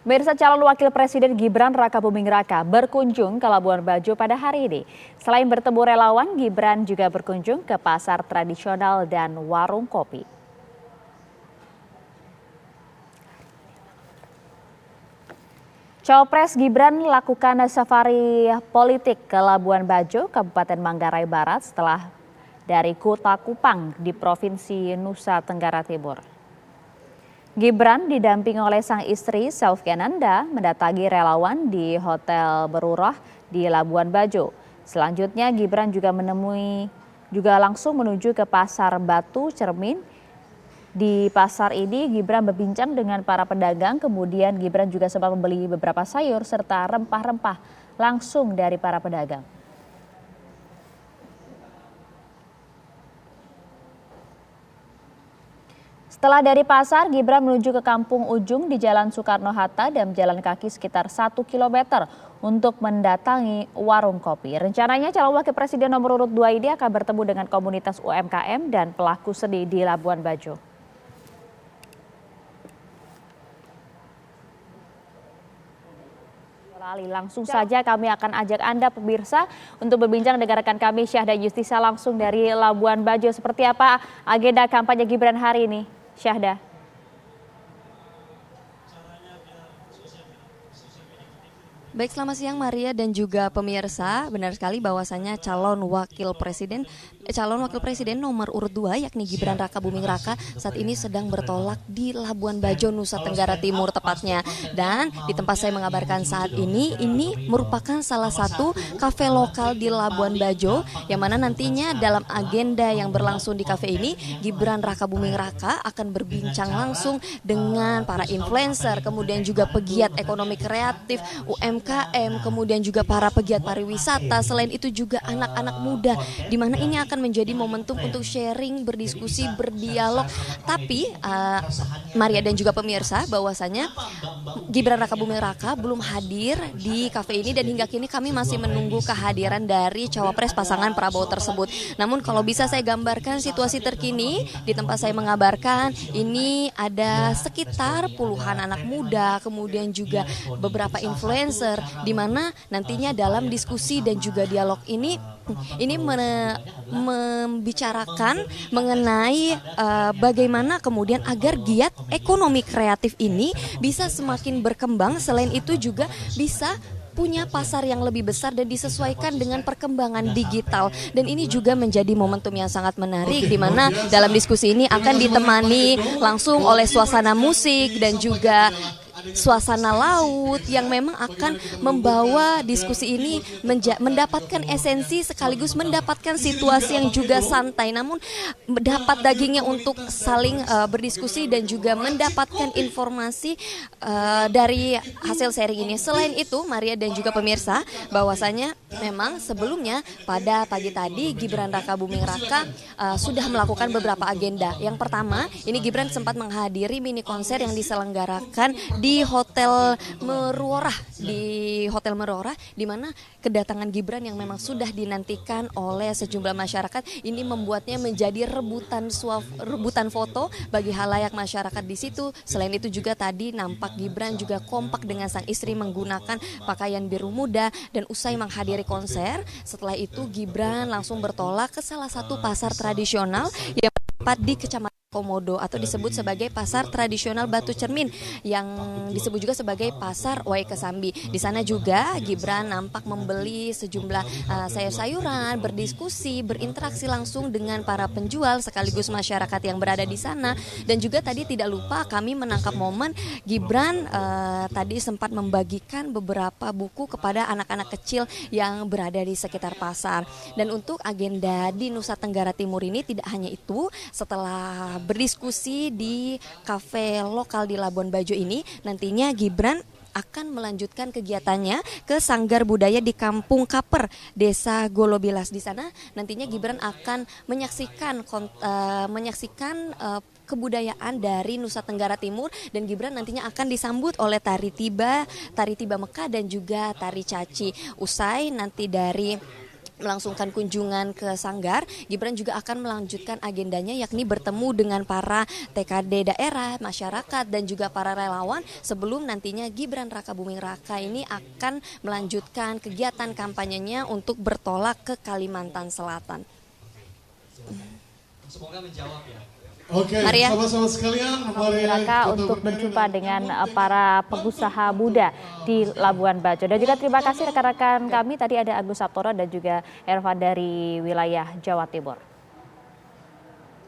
Pemirsa, calon wakil presiden Gibran Rakabuming Raka berkunjung ke Labuan Bajo pada hari ini. Selain bertemu relawan, Gibran juga berkunjung ke pasar tradisional dan warung kopi. Cawapres Gibran lakukan safari politik ke Labuan Bajo, Kabupaten Manggarai Barat setelah dari Kota Kupang di Provinsi Nusa Tenggara Timur. Gibran didampingi oleh sang istri Selviananda mendatangi relawan di Hotel Berurah di Labuan Bajo. Selanjutnya Gibran juga langsung menuju ke Pasar Batu Cermin. Di pasar ini Gibran berbincang dengan para pedagang, kemudian Gibran juga sempat membeli beberapa sayur serta rempah-rempah langsung dari para pedagang. Setelah dari pasar, Gibran menuju ke Kampung Ujung di Jalan Soekarno-Hatta dan jalan kaki sekitar 1 km untuk mendatangi warung kopi. Rencananya calon wakil presiden nomor urut 2 ini akan bertemu dengan komunitas UMKM dan pelaku seni di Labuan Bajo. Langsung saja kami akan ajak Anda pemirsa untuk berbincang dengan rekan kami Syahda Justisa langsung dari Labuan Bajo. Seperti apa agenda kampanye Gibran hari ini, Syahda? Baik, selamat siang Maria dan juga pemirsa. Benar sekali bahwasannya calon wakil presiden nomor urut 2 yakni Gibran Rakabuming Raka saat ini sedang bertolak di Labuan Bajo, Nusa Tenggara Timur tepatnya. Dan di tempat saya mengabarkan saat ini merupakan salah satu kafe lokal di Labuan Bajo, yang mana nantinya dalam agenda yang berlangsung di kafe ini Gibran Rakabuming Raka akan berbincang langsung dengan para influencer, kemudian juga pegiat ekonomi kreatif, UMKM, kemudian juga para pegiat pariwisata. Selain itu juga anak-anak muda, di mana ini akan menjadi momentum untuk sharing, berdiskusi, berdialog. Tapi Maria dan juga pemirsa, bahwasanya Gibran Rakabuming Raka belum hadir di kafe ini dan hingga kini kami masih menunggu kehadiran dari cawapres pasangan Prabowo tersebut. Namun kalau bisa saya gambarkan situasi terkini di tempat saya mengabarkan, ini ada sekitar puluhan anak muda, kemudian juga beberapa influencer, di mana nantinya dalam diskusi dan juga dialog ini membicarakan mengenai bagaimana kemudian agar giat ekonomi kreatif ini bisa semakin berkembang. Selain itu juga bisa punya pasar yang lebih besar dan disesuaikan dengan perkembangan digital. Dan ini juga menjadi momentum yang sangat menarik, di mana dalam diskusi ini akan ditemani langsung oleh suasana musik dan juga suasana laut yang memang akan membawa diskusi ini mendapatkan esensi sekaligus mendapatkan situasi yang juga santai, namun dapat dagingnya untuk saling berdiskusi dan juga mendapatkan informasi dari hasil sharing ini. Selain itu Maria dan juga pemirsa, bahwasanya memang sebelumnya pada pagi tadi Gibran Rakabuming Raka sudah melakukan beberapa agenda. Yang pertama, ini Gibran sempat menghadiri mini konser yang diselenggarakan di Hotel Merorah, di mana kedatangan Gibran yang memang sudah dinantikan oleh sejumlah masyarakat ini membuatnya menjadi rebutan foto bagi halayak masyarakat di situ. Selain itu juga tadi nampak Gibran juga kompak dengan sang istri menggunakan pakaian biru muda, dan usai menghadiri konser, setelah itu Gibran langsung bertolak ke salah satu pasar tradisional yang tepat di Kecamatan Komodo atau disebut sebagai pasar tradisional Batu Cermin, yang disebut juga sebagai pasar Wai Kesambi. Di sana juga Gibran nampak membeli sejumlah sayur-sayuran, berdiskusi, berinteraksi langsung dengan para penjual sekaligus masyarakat yang berada di sana. Dan juga tadi tidak lupa kami menangkap momen Gibran tadi sempat membagikan beberapa buku kepada anak-anak kecil yang berada di sekitar pasar. Dan untuk agenda di Nusa Tenggara Timur ini tidak hanya itu. Setelah berdiskusi di kafe lokal di Labuan Bajo ini, nantinya Gibran akan melanjutkan kegiatannya ke Sanggar Budaya di Kampung Kaper, Desa Golobilas. Di sana nantinya Gibran akan menyaksikan kebudayaan dari Nusa Tenggara Timur, dan Gibran nantinya akan disambut oleh tari tiba Mekah dan juga tari caci. Usai nanti dari melangsungkan kunjungan ke Sanggar, Gibran juga akan melanjutkan agendanya yakni bertemu dengan para TKD daerah, masyarakat dan juga para relawan sebelum nantinya Gibran Rakabuming Raka ini akan melanjutkan kegiatan kampanyenya untuk bertolak ke Kalimantan Selatan. Semoga menjawab ya. Oke, Maria. sama-sama sekalian, mari Raka untuk berjumpa dengan para pengusaha muda di Labuan Bajo. Dan juga terima kasih rekan-rekan kami, tadi ada Agus Saptoro dan juga Ervan dari wilayah Jawa Timur.